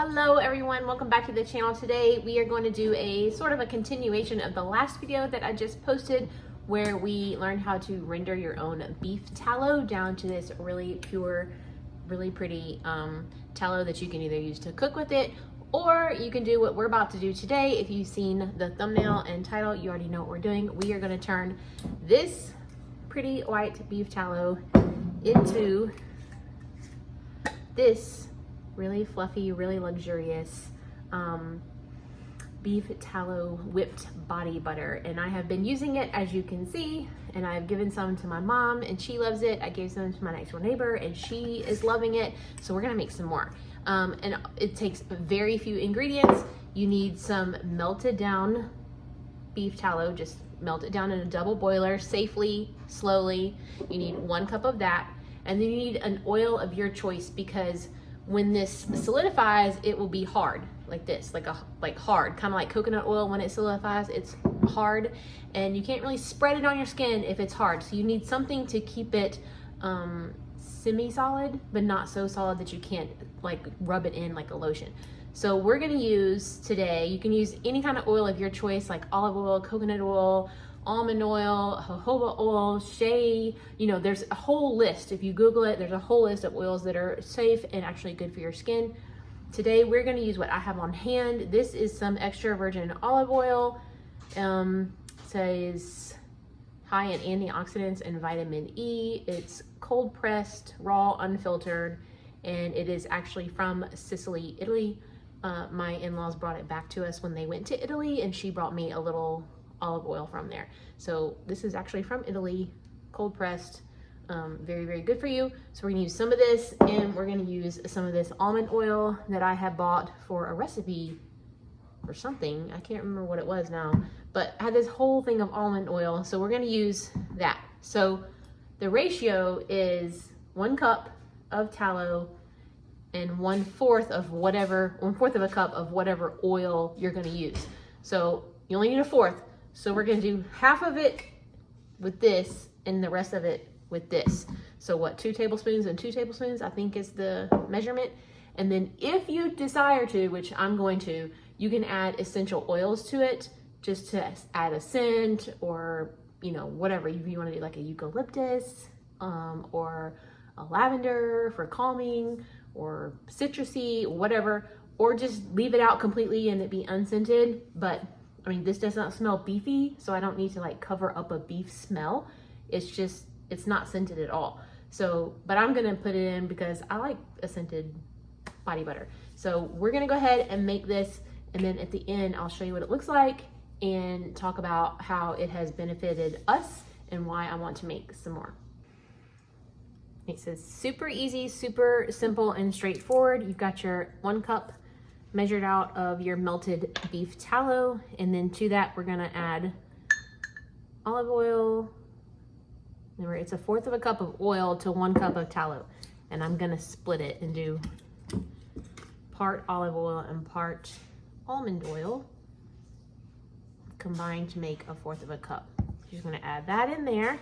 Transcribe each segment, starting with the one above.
Hello everyone, welcome back to the channel. Today we are going to do a sort of a continuation of the last video that I just posted where we learned how to render your own beef tallow down to this really pure, really pretty tallow that you can either use to cook with it, or you can do what we're about to do today. If you've seen the thumbnail and title, you already know what we're doing. We are going to turn this pretty white beef tallow into this really fluffy, really luxurious beef tallow whipped body butter. And I have been using it, as you can see, and I've given some to my mom and she loves it. I gave some to my next door neighbor and she is loving it. So we're gonna make some more. And it takes very few ingredients. You need some melted down beef tallow, just melt it down in a double boiler safely, slowly. You need 1 cup of that. And then you need an oil of your choice, because when this solidifies, it will be hard like this, like hard, kind of like coconut oil. When it solidifies, it's hard, and you can't really spread it on your skin if it's hard. So you need something to keep it semi-solid, but not so solid that you can't like rub it in like a lotion. So we're gonna use today, you can use any kind of oil of your choice, like olive oil, coconut oil, almond oil, jojoba oil, shea, you know, there's a whole list. If you Google it, there's a whole list of oils that are safe and actually good for your skin. Today, we're gonna use what I have on hand. This is some extra virgin olive oil. Says high in antioxidants and vitamin E. It's cold pressed, raw, unfiltered, and it is actually from Sicily, Italy. My in-laws brought it back to us when they went to Italy, and she brought me a little olive oil from there. So this is actually from Italy, cold pressed, very, very good for you. So we're gonna use some of this, and we're gonna use some of this almond oil that I had bought for a recipe or something. I can't remember what it was now, but I had this whole thing of almond oil. So we're gonna use that. So the ratio is 1 cup of tallow and 1/4 of a cup of whatever oil you're gonna use. So you only need 1/4. So we're gonna do half of it with this and the rest of it with this. So what, 2 tablespoons and 2 tablespoons, I think is the measurement. And then if you desire to, which I'm going to, you can add essential oils to it just to add a scent, or, you know, whatever. If you wanna do like a eucalyptus or a lavender for calming, or citrusy, whatever, or just leave it out completely and it be unscented. But I mean, this does not smell beefy, so I don't need to like cover up a beef smell. It's not scented at all. So, but I'm gonna put it in because I like a scented body butter. So we're gonna go ahead and make this, and then at the end, I'll show you what it looks like and talk about how it has benefited us and why I want to make some more. It says super easy, super simple and straightforward. You've got your 1 cup measured out of your melted beef tallow, and then to that we're gonna add olive oil. Remember, it's 1/4 of a cup of oil to 1 cup of tallow, and I'm gonna split it and do part olive oil and part almond oil combined to make 1/4 of a cup. Just gonna add that in there.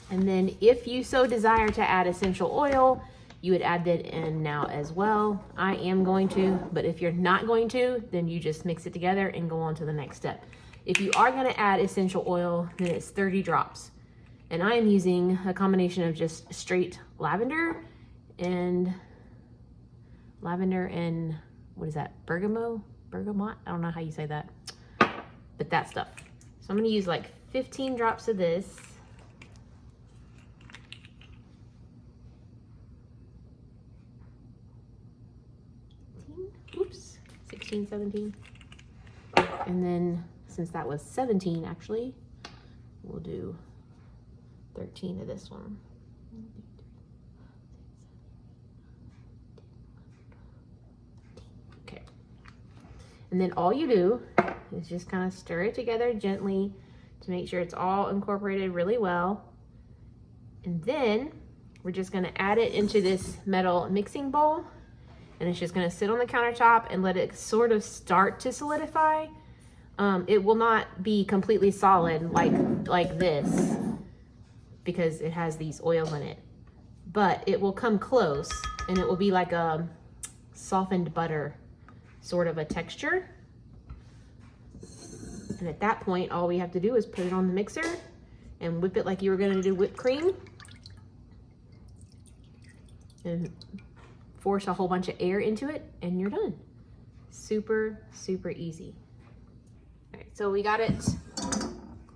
And then if you so desire to add essential oil, you would add that in now as well. I am going to, but if you're not going to, then you just mix it together and go on to the next step. If you are gonna add essential oil, then it's 30 drops. And I am using a combination of just straight lavender and what is that? Bergamot? I don't know how you say that, but that stuff. So I'm gonna use like 15 drops of this. Oops, 16, 17. And then since that was 17, actually, we'll do 13 of this one. Okay. And then all you do is just kind of stir it together gently to make sure it's all incorporated really well. And then we're just gonna add it into this metal mixing bowl, and it's just gonna sit on the countertop and let it sort of start to solidify. It will not be completely solid like this, because it has these oils in it. but it will come close and it will be like a softened butter sort of a texture. And at that point, all we have to do is put it on the mixer and whip it like you were gonna do whipped cream. And force a whole bunch of air into it and you're done. Super, super easy. All right, so we got it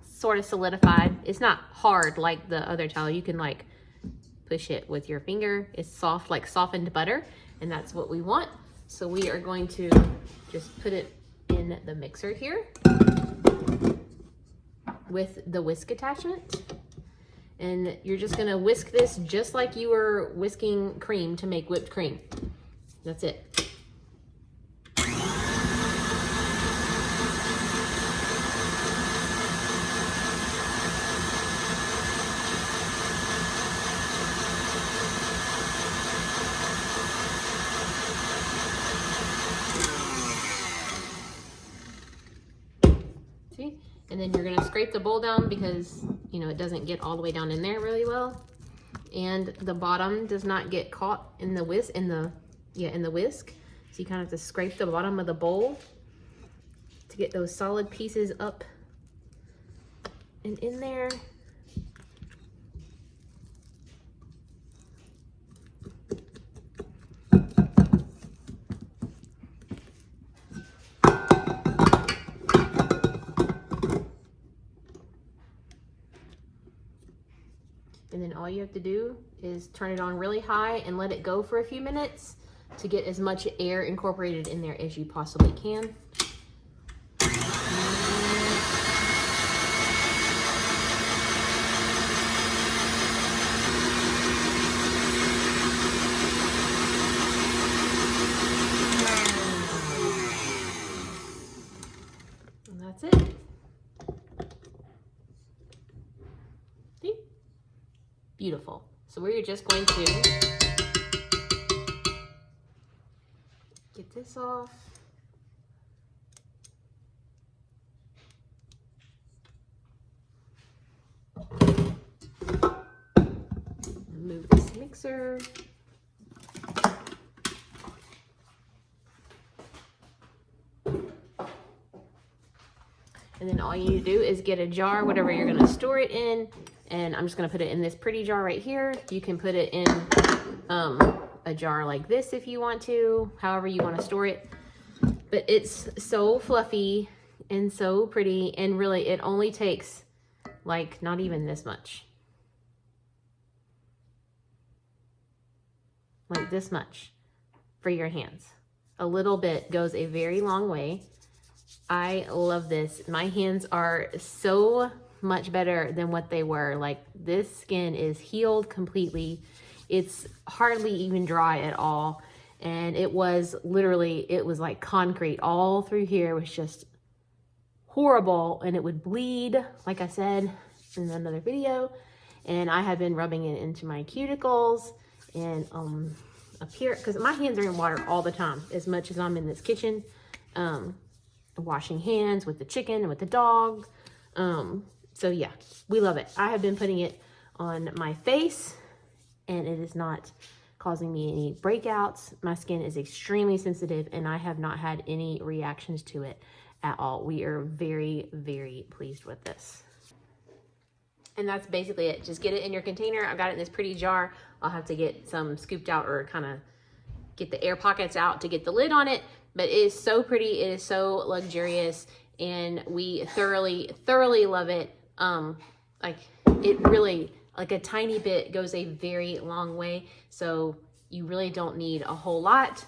sort of solidified. It's not hard like the other tallow. You can like push it with your finger. It's soft, like softened butter, and that's what we want. So we are going to just put it in the mixer here with the whisk attachment. And you're just gonna whisk this just like you were whisking cream to make whipped cream. That's it. See? And then you're gonna scrape the bowl down because, you know, it doesn't get all the way down in there really well. And the bottom does not get caught in the whisk, in the whisk. So you kind of have to scrape the bottom of the bowl to get those solid pieces up and in there. And then all you have to do is turn it on really high and let it go for a few minutes to get as much air incorporated in there as you possibly can. And that's it. See? Beautiful. So we're just going to get this off. Move this mixer. And then all you need to do is get a jar, whatever you're gonna store it in. And I'm just gonna put it in this pretty jar right here. You can put it in a jar like this if you want to, however you wanna store it. But it's so fluffy and so pretty, and really it only takes like not even this much. Like this much for your hands. A little bit goes a very long way. I love this. My hands are so much better than what they were. Like, this skin is healed completely. It's hardly even dry at all. And it was literally, it was like concrete. All through here was just horrible, and it would bleed, like I said in another video. And I have been rubbing it into my cuticles and up here, because my hands are in water all the time, as much as I'm in this kitchen, washing hands with the chicken and with the dog. So yeah, we love it. I have been putting it on my face, and it is not causing me any breakouts. My skin is extremely sensitive, and I have not had any reactions to it at all. We are very, very pleased with this. And that's basically it. Just get it in your container. I've got it in this pretty jar. I'll have to get some scooped out, or kind of get the air pockets out to get the lid on it. But it is so pretty. It is so luxurious, and we thoroughly, thoroughly love it. Like, it really, like, a tiny bit goes a very long way. So you really don't need a whole lot.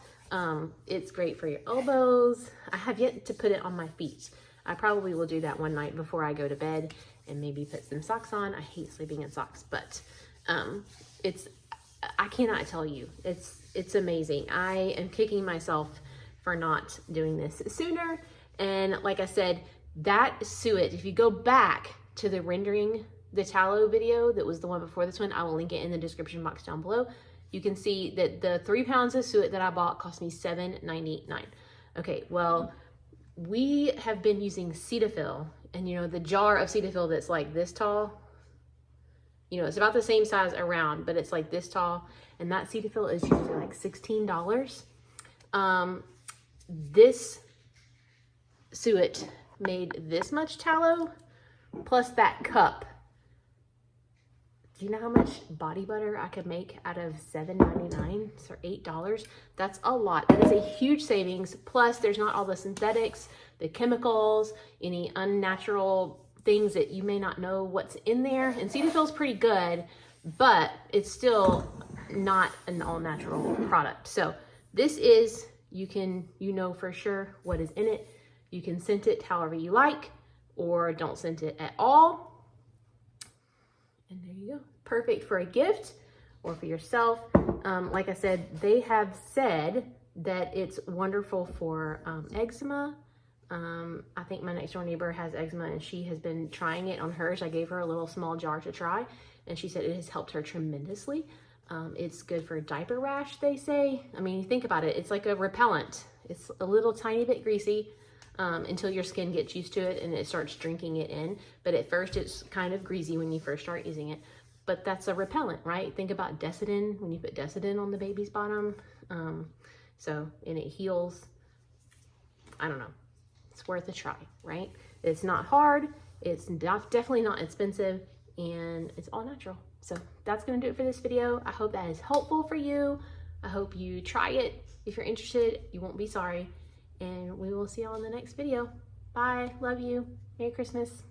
It's great for your elbows. I have yet to put it on my feet. I probably will do that one night before I go to bed, and maybe put some socks on. I hate sleeping in socks, but I cannot tell you, it's amazing. I am kicking myself for not doing this sooner. And like I said, that suet, if you go back to the rendering the tallow video, that was the one before this one, I will link it in the description box down below. You can see that the 3 pounds of suet that I bought cost me $7.99. Okay, well, we have been using Cetaphil, and you know, the jar of Cetaphil that's like this tall, you know, it's about the same size around, but it's like this tall. And that Cetaphil is usually like $16. This suet made this much tallow plus that cup. Do you know how much body butter I could make out of $7.99 or $8? That's a lot. That is a huge savings. Plus, there's not all the synthetics, the chemicals, any unnatural things that you may not know what's in there. And Cetaphil's pretty good, but it's still not an all-natural product. So this is, you know for sure what is in it. You can scent it however you like, or don't scent it at all. And there you go. Perfect for a gift or for yourself. Like I said, they have said that it's wonderful for eczema. I think my next door neighbor has eczema and she has been trying it on hers. I gave her a little small jar to try and she said it has helped her tremendously. It's good for diaper rash, they say. I mean, think about it. It's like a repellent. It's a little tiny bit greasy until your skin gets used to it and it starts drinking it in. But at first it's kind of greasy when you first start using it. But that's a repellent, right? Think about Decidin, when you put Decidin on the baby's bottom. And it heals. I don't know. It's worth a try, right? It's not hard. It's definitely not expensive. And it's all natural. So that's going to do it for this video. I hope that is helpful for you. I hope you try it. If you're interested, you won't be sorry. And we will see y'all in the next video. Bye. Love you. Merry Christmas.